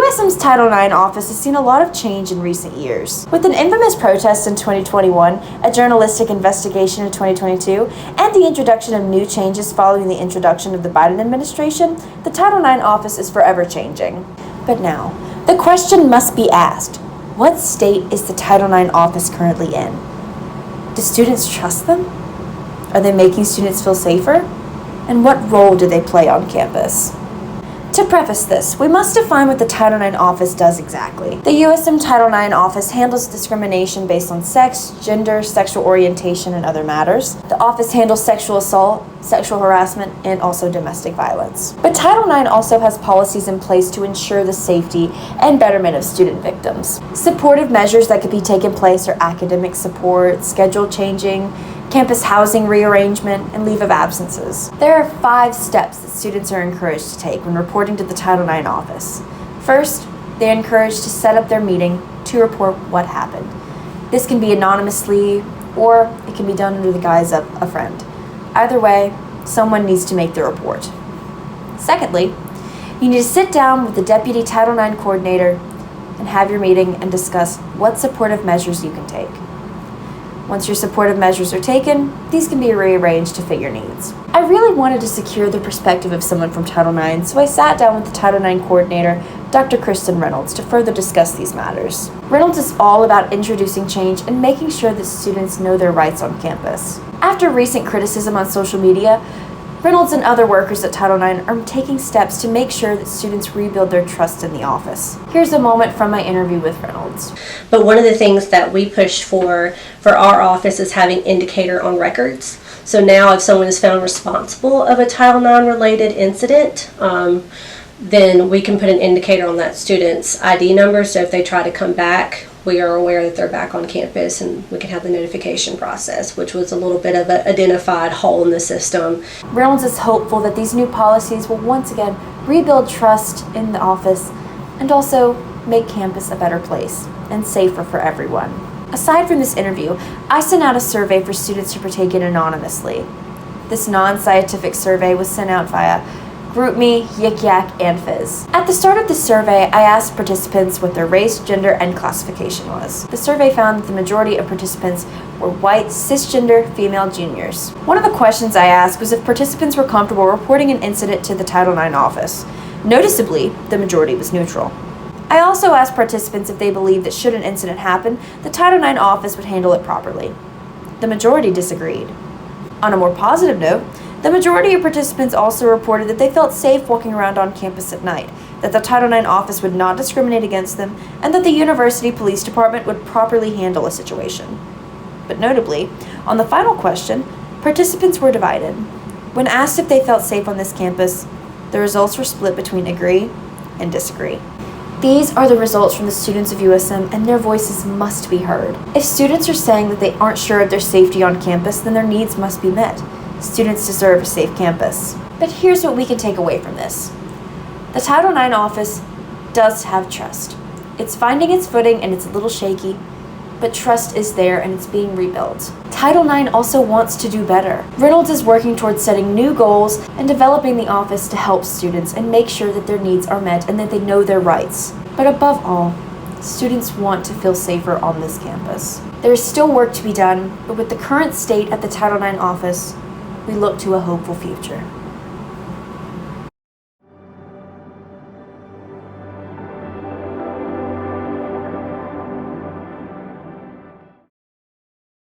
USM's Title IX office has seen a lot of change in recent years. With an infamous protest in 2021, a journalistic investigation in 2022, and the introduction of new changes following the introduction of the Biden administration, the Title IX office is forever changing. But now, the question must be asked, what state is the Title IX office currently in? Do students trust them? Are they making students feel safer? And what role do they play on campus? To preface this, we must define what the Title IX office does exactly. The USM Title IX office handles discrimination based on sex, gender, sexual orientation, and other matters. The office handles sexual assault, sexual harassment, and also domestic violence. But Title IX also has policies in place to ensure the safety and betterment of student victims. Supportive measures that could be taken place are academic support, schedule changing, campus housing rearrangement, and leave of absences. There are 5 steps that students are encouraged to take when reporting to the Title IX office. First, they are encouraged to set up their meeting to report what happened. This can be anonymously, or it can be done under the guise of a friend. Either way, someone needs to make the report. Secondly, you need to sit down with the Deputy Title IX coordinator and have your meeting and discuss what supportive measures you can take. Once your supportive measures are taken, these can be rearranged to fit your needs. I really wanted to secure the perspective of someone from Title IX, so I sat down with the Title IX coordinator, Dr. Cristin Reynolds, to further discuss these matters. Reynolds is all about introducing change and making sure that students know their rights on campus. After recent criticism on social media, Reynolds and other workers at Title IX are taking steps to make sure that students rebuild their trust in the office. Here's a moment from my interview with Reynolds. But one of the things that we pushed for our office is having indicator on records. So now if someone is found responsible of a Title IX related incident, then we can put an indicator on that student's ID number. So if they try to come back, we are aware that they're back on campus, and we can have the notification process, which was a little bit of an identified hole in the system. Reynolds is hopeful that these new policies will once again rebuild trust in the office and also make campus a better place and safer for everyone. Aside from this interview, I sent out a survey for students to partake in anonymously. This non-scientific survey was sent out via GroupMe, Yik Yak, and Fizz. At the start of the survey, I asked participants what their race, gender, and classification was. The survey found that the majority of participants were white, cisgender, female juniors. One of the questions I asked was if participants were comfortable reporting an incident to the Title IX office. Noticeably, the majority was neutral. I also asked participants if they believed that should an incident happen, the Title IX office would handle it properly. The majority disagreed. On a more positive note, the majority of participants also reported that they felt safe walking around on campus at night, that the Title IX office would not discriminate against them, and that the university police department would properly handle a situation. But notably, on the final question, participants were divided. When asked if they felt safe on this campus, the results were split between agree and disagree. These are the results from the students of USM, and their voices must be heard. If students are saying that they aren't sure of their safety on campus, then their needs must be met. Students deserve a safe campus. But here's what we can take away from this. The Title IX office does have trust. It's finding its footing and it's a little shaky, but trust is there and it's being rebuilt. Title IX also wants to do better. Reynolds is working towards setting new goals and developing the office to help students and make sure that their needs are met and that they know their rights. But above all, students want to feel safer on this campus. There is still work to be done, but with the current state at the Title IX office, we look to a hopeful future.